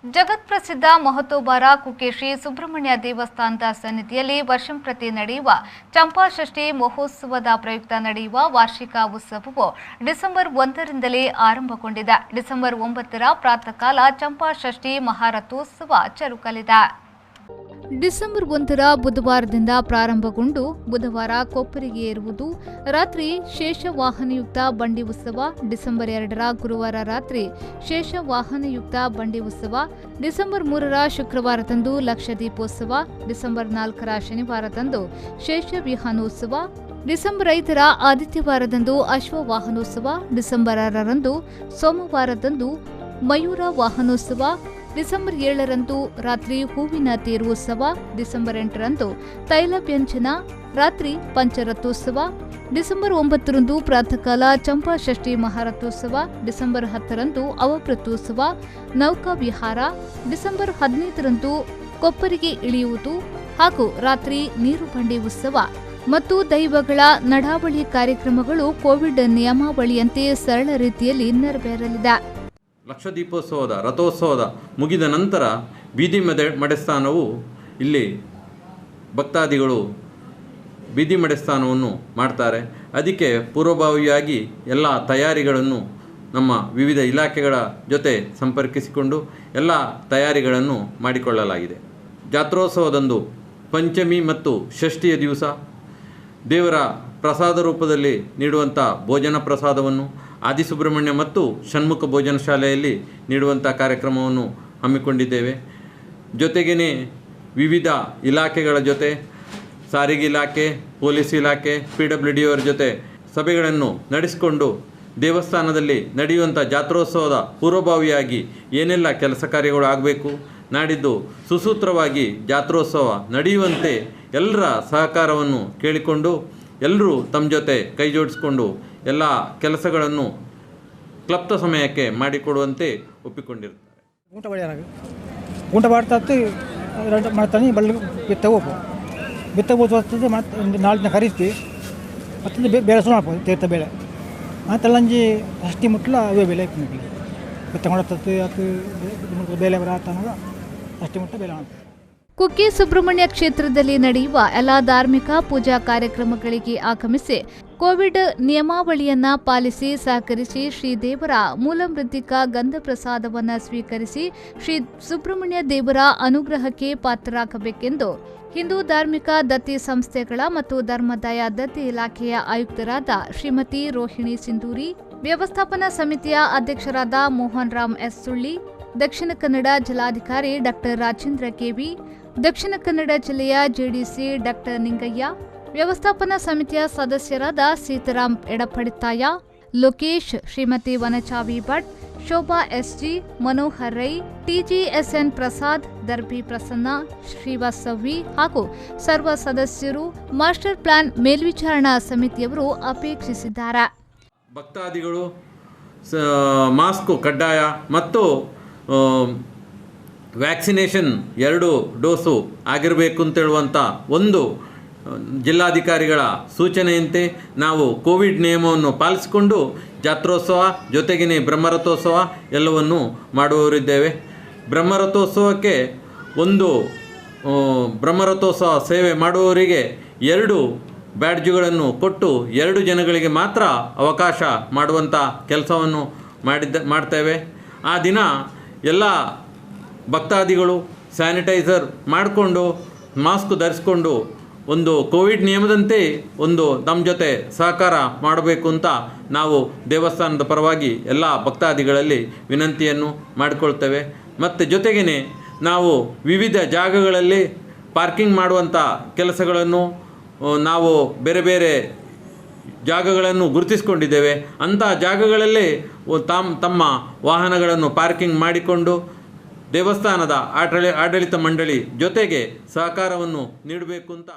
ಜಗತ್ಪ್ರಸಿದ್ಧ ಮಹತೋಬಾರ ಕುಕ್ಕೆ ಶ್ರೀ ಸುಬ್ರಹ್ಮಣ್ಯ ದೇವಸ್ಥಾನದ ಸನ್ನಿಧಿಯಲ್ಲಿ ವರ್ಷಂಪ್ರತಿ ನಡೆಯುವ ಚಂಪಾಷಷ್ಠಿ ಮಹೋತ್ಸವದ ಪ್ರಯುಕ್ತ ನಡೆಯುವ ವಾರ್ಷಿಕ ಉತ್ಸವವು ಡಿಸೆಂಬರ್ 1ರಿಂದಲೇ ಆರಂಭಗೊಂಡಿದೆ. ಡಿಸೆಂಬರ್ 9ರ ಪ್ರಾತಃ ಕಾಲ ಚಂಪಾಷಷ್ಠಿ ಮಹಾರಥೋತ್ಸವ ಜರುಗಲಿದೆ. ಡಿಸೆಂಬರ್ 1ರ ಬುಧವಾರದಿಂದ ಪ್ರಾರಂಭಗೊಂಡು ಬುಧವಾರ ಕೊಪ್ಪರಿಗೆ ಏರುವುದು, ರಾತ್ರಿ ಶೇಷವಾಹನಯುಕ್ತ ಬಂಡಿ ಉತ್ಸವ, ಡಿಸೆಂಬರ್ 2ರ ಗುರುವಾರ ರಾತ್ರಿ ಶೇಷವಾಹನಯುಕ್ತ ಬಂಡಿ ಉತ್ಸವ, ಡಿಸೆಂಬರ್ 3ರ ಶುಕ್ರವಾರದಂದು ಲಕ್ಷದೀಪೋತ್ಸವ, ಡಿಸೆಂಬರ್ 4ರ ಶನಿವಾರದಂದು ಶೇಷವಿಹಾನೋತ್ಸವ, ಡಿಸೆಂಬರ್ 5ರ ಆದಿತ್ಯವಾರದಂದು ಅಶ್ವವಾಹನೋತ್ಸವ, ಡಿಸೆಂಬರ್ 6ರಂದು ಸೋಮವಾರದಂದು ಮಯೂರ ವಾಹನೋತ್ಸವ, ಡಿಸೆಂಬರ್ 7ರಂದು ರಾತ್ರಿ ಹೂವಿನ ತೇರೋತ್ಸವ, ಡಿಸೆಂಬರ್ 8ರಂದು ತೈಲವ್ಯಂಜನ ರಾತ್ರಿ ಪಂಚರಥೋತ್ಸವ, ಡಿಸೆಂಬರ್ 9ರಂದು ಪ್ರಾತಃಕಾಲ ಚಂಪಾಷಷ್ಠಿ ಮಹಾರಥೋತ್ಸವ, ಡಿಸೆಂಬರ್ 10ರಂದು ಅವಭೃತೋತ್ಸವ, ನೌಕಾ ವಿಹಾರ, ಡಿಸೆಂಬರ್ 15ರಂದು ಕೊಪ್ಪರಿಗೆ ಇಳಿಯುವುದು ಹಾಗೂ ರಾತ್ರಿ ನೀರು ಬಂಡಿ ಉತ್ಸವ ಮತ್ತು ದೈವಗಳ ನಡಾವಳಿ ಕಾರ್ಯಕ್ರಮಗಳು ಕೋವಿಡ್ ನಿಯಮಾವಳಿಯಂತೆ ಸರಳ ರೀತಿಯಲ್ಲಿ ನೆರವೇರಲಿದೆ. ಲಕ್ಷದೀಪೋತ್ಸವದ ರಥೋತ್ಸವದ ಮುಗಿದ ನಂತರ ಬೀದಿ ಮಡೆಸ್ಥಾನವು ಇಲ್ಲಿ ಭಕ್ತಾದಿಗಳು ಬೀದಿ ಮಡೆಸ್ಥಾನವನ್ನು ಮಾಡ್ತಾರೆ. ಅದಕ್ಕೆ ಪೂರ್ವಭಾವಿಯಾಗಿ ಎಲ್ಲ ತಯಾರಿಗಳನ್ನು ನಮ್ಮ ವಿವಿಧ ಇಲಾಖೆಗಳ ಜೊತೆ ಸಂಪರ್ಕಿಸಿಕೊಂಡು ಎಲ್ಲ ತಯಾರಿಗಳನ್ನು ಮಾಡಿಕೊಳ್ಳಲಾಗಿದೆ. ಜಾತ್ರೋತ್ಸವದಂದು ಪಂಚಮಿ ಮತ್ತು ಷಷ್ಠಿಯ ದಿವಸ ದೇವರ ಪ್ರಸಾದ ರೂಪದಲ್ಲಿ ನೀಡುವಂಥ ಭೋಜನ ಪ್ರಸಾದವನ್ನು ಆದಿಸುಬ್ರಹ್ಮಣ್ಯ ಮತ್ತು ಷಣ್ಮುಖ ಭೋಜನ ಶಾಲೆಯಲ್ಲಿ ನೀಡುವಂಥ ಕಾರ್ಯಕ್ರಮವನ್ನು ಹಮ್ಮಿಕೊಂಡಿದ್ದೇವೆ. ಜೊತೆಗೇ ವಿವಿಧ ಇಲಾಖೆಗಳ ಜೊತೆ ಸಾರಿಗೆ ಇಲಾಖೆ, ಪೊಲೀಸ್ ಇಲಾಖೆ, PWD ಅವರ ಜೊತೆ ಸಭೆಗಳನ್ನು ನಡೆಸಿಕೊಂಡು ದೇವಸ್ಥಾನದಲ್ಲಿ ನಡೆಯುವಂಥ ಜಾತ್ರೋತ್ಸವದ ಪೂರ್ವಭಾವಿಯಾಗಿ ಏನೆಲ್ಲ ಕೆಲಸ ಕಾರ್ಯಗಳು ಆಗಬೇಕು, ನಾಡಿದ್ದು ಸುಸೂತ್ರವಾಗಿ ಜಾತ್ರೋತ್ಸವ ನಡೆಯುವಂತೆ ಎಲ್ಲರ ಸಹಕಾರವನ್ನು ಕೇಳಿಕೊಂಡು ಎಲ್ಲರೂ ತಮ್ಮ ಜೊತೆ ಕೈ ಜೋಡಿಸಿಕೊಂಡು ಎಲ್ಲ ಕೆಲಸಗಳನ್ನು ಕ್ಲಪ್ತ ಸಮಯಕ್ಕೆ ಮಾಡಿಕೊಡುವಂತೆ ಒಪ್ಪಿಕೊಂಡಿರ್ತಾರೆ. ಊಟ ಮಾಡ್ತಾ ಮಾಡ್ತಾನೆ ಬಳ್ಳಿ ಬಿತ್ತಬೋದು ಬರ್ತದೆ. ಮತ್ತು ನಾಲ್ಕು ದಿನ ಕರಿತೀವಿ ಮತ್ತೊಂದು ಬೇಳೆ ಸುಮಾರು ತೀರ್ಥ ಬೇಳೆ ಮತ್ತೆಲ್ಲಂಜಿ ಅಷ್ಟಿ ಮುಟ್ಲ ಅವೇ ಬೇಳೆ ಬಿತ್ತ ಮಾಡತ್ತದ್ದು ಅದು ಬೇಳೆ ಬರತ್ತಾನಾಗ ಅಷ್ಟಿ ಮುಟ್ಟ ಬೇಳೆ ಮಾಡ್ತಾರೆ. ಕುಕ್ಕೆ ಸುಬ್ರಹ್ಮಣ್ಯ ಕ್ಷೇತ್ರದಲ್ಲಿ ನಡೆಯುವ ಎಲ್ಲ ಧಾರ್ಮಿಕ ಪೂಜಾ ಕಾರ್ಯಕ್ರಮಗಳಿಗೆ ಆಗಮಿಸಿ ಕೋವಿಡ್ ನಿಯಮಾವಳಿಯನ್ನ ಪಾಲಿಸಿ ಸಹಕರಿಸಿ ಶ್ರೀದೇವರ ಮೂಲಮೃತ್ತಿಕ ಗಂಧ ಪ್ರಸಾದವನ್ನು ಸ್ವೀಕರಿಸಿ ಶ್ರೀ ಸುಬ್ರಹ್ಮಣ್ಯ ದೇವರ ಅನುಗ್ರಹಕ್ಕೆ ಪಾತ್ರರಾಗಬೇಕೆಂದು ಹಿಂದೂ ಧಾರ್ಮಿಕ ದತ್ತಿ ಸಂಸ್ಥೆಗಳ ಮತ್ತು ಧರ್ಮದಾಯ ದತ್ತಿ ಇಲಾಖೆಯ ಆಯುಕ್ತರಾದ ಶ್ರೀಮತಿ ರೋಹಿಣಿ ಸಿಂಧೂರಿ, ವ್ಯವಸ್ಥಾಪನಾ ಸಮಿತಿಯ ಅಧ್ಯಕ್ಷರಾದ ಮೋಹನ್ ರಾಮ್ ಎಸ್ ಸುಳ್ಳಿ, ದಕ್ಷಿಣ ಕನ್ನಡ ಜಿಲ್ಲಾಧಿಕಾರಿ ಡಾಕ್ಟರ್ ರಾಜೇಂದ್ರ ಕೆವಿ, ದಕ್ಷಿಣ ಕನ್ನಡ ಜಿಲ್ಲೆಯ ಜೆಡಿಸಿ ಡಾಕ್ಟರ್ ನಿಂಗಯ್ಯ, ವ್ಯವಸ್ಥಾಪನಾ ಸಮಿತಿಯ ಸದಸ್ಯರಾದ ಸೀತಾರಾಮ್ ಎಡಪಡಿತಾಯ, ಲೋಕೇಶ್, ಶ್ರೀಮತಿ ವನಚಾವಿ ಭಟ್, ಶೋಭಾ ಎಸ್ಜಿ, ಮನೋಹರ್ ರೈ, TGSN ಪ್ರಸಾದ್, ದರ್ಬಿ ಪ್ರಸನ್ನ, ಶ್ರೀವಾಸವಿ ಹಾಗೂ ಸರ್ವ ಸದಸ್ಯರು ಮಾಸ್ಟರ್ ಪ್ಲಾನ್ ಮೇಲ್ವಿಚಾರಣಾ ಸಮಿತಿಯವರು ಅಪೇಕ್ಷಿಸಿದ್ದಾರೆ. ಭಕ್ತಾದಿಗಳು ಮಾಸ್ಕ್ ಕಡ್ಡಾಯ ಮತ್ತು ವ್ಯಾಕ್ಸಿನೇಷನ್ 2 ಡೋಸು ಆಗಿರಬೇಕು ಅಂತೇಳುವಂಥ ಒಂದು ಜಿಲ್ಲಾಧಿಕಾರಿಗಳ ಸೂಚನೆಯಂತೆ ನಾವು ಕೋವಿಡ್ ನಿಯಮವನ್ನು ಪಾಲಿಸಿಕೊಂಡು ಜಾತ್ರೋತ್ಸವ ಜೊತೆಗೇ ಬ್ರಹ್ಮರಥೋತ್ಸವ ಎಲ್ಲವನ್ನು ಮಾಡುವವರಿದ್ದೇವೆ. ಬ್ರಹ್ಮರಥೋತ್ಸವಕ್ಕೆ ಬ್ರಹ್ಮರಥೋತ್ಸವ ಸೇವೆ ಮಾಡುವವರಿಗೆ 2 ಬ್ಯಾಡ್ಜುಗಳನ್ನು ಕೊಟ್ಟು 2 ಜನಗಳಿಗೆ ಮಾತ್ರ ಅವಕಾಶ ಮಾಡುವಂಥ ಕೆಲಸವನ್ನು ಮಾಡ್ತೇವೆ. ಆ ದಿನ ಎಲ್ಲ ಭಕ್ತಾದಿಗಳು ಸ್ಯಾನಿಟೈಸರ್ ಮಾಡಿಕೊಂಡು ಮಾಸ್ಕ್ ಧರಿಸ್ಕೊಂಡು ಒಂದು ಕೋವಿಡ್ ನಿಯಮದಂತೆ ನಮ್ಮ ಜೊತೆ ಸಹಕಾರ ಮಾಡಬೇಕು ಅಂತ ನಾವು ದೇವಸ್ಥಾನದ ಪರವಾಗಿ ಎಲ್ಲ ಭಕ್ತಾದಿಗಳಲ್ಲಿ ವಿನಂತಿಯನ್ನು ಮಾಡಿಕೊಳ್ತೇವೆ. ಮತ್ತು ಜೊತೆಗೇ ನಾವು ವಿವಿಧ ಜಾಗಗಳಲ್ಲಿ ಪಾರ್ಕಿಂಗ್ ಮಾಡುವಂಥ ಕೆಲಸಗಳನ್ನು ನಾವು ಬೇರೆ ಬೇರೆ ಜಾಗಗಳನ್ನು ಗುರುತಿಸಿಕೊಂಡಿದ್ದೇವೆ. ಅಂಥ ಜಾಗಗಳಲ್ಲಿ ತಮ್ಮ ವಾಹನಗಳನ್ನು ಪಾರ್ಕಿಂಗ್ ಮಾಡಿಕೊಂಡು ದೇವಸ್ಥಾನದ ಆಡಳಿತ ಮಂಡಳಿ ಜೊತೆಗೆ ಸಹಕಾರವನ್ನು ನೀಡಬೇಕು ಅಂತ.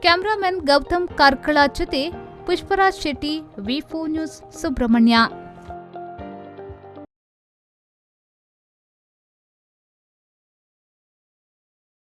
ಕ್ಯಾಮರಾಮನ್ ಗೌತಮ್ ಕಾರ್ಕಳ ಜೊತೆ ಪುಷ್ಪರಾಜ್ ಶೆಟ್ಟಿ, V4 ನ್ಯೂಸ್, ಸುಬ್ರಹ್ಮಣ್ಯ.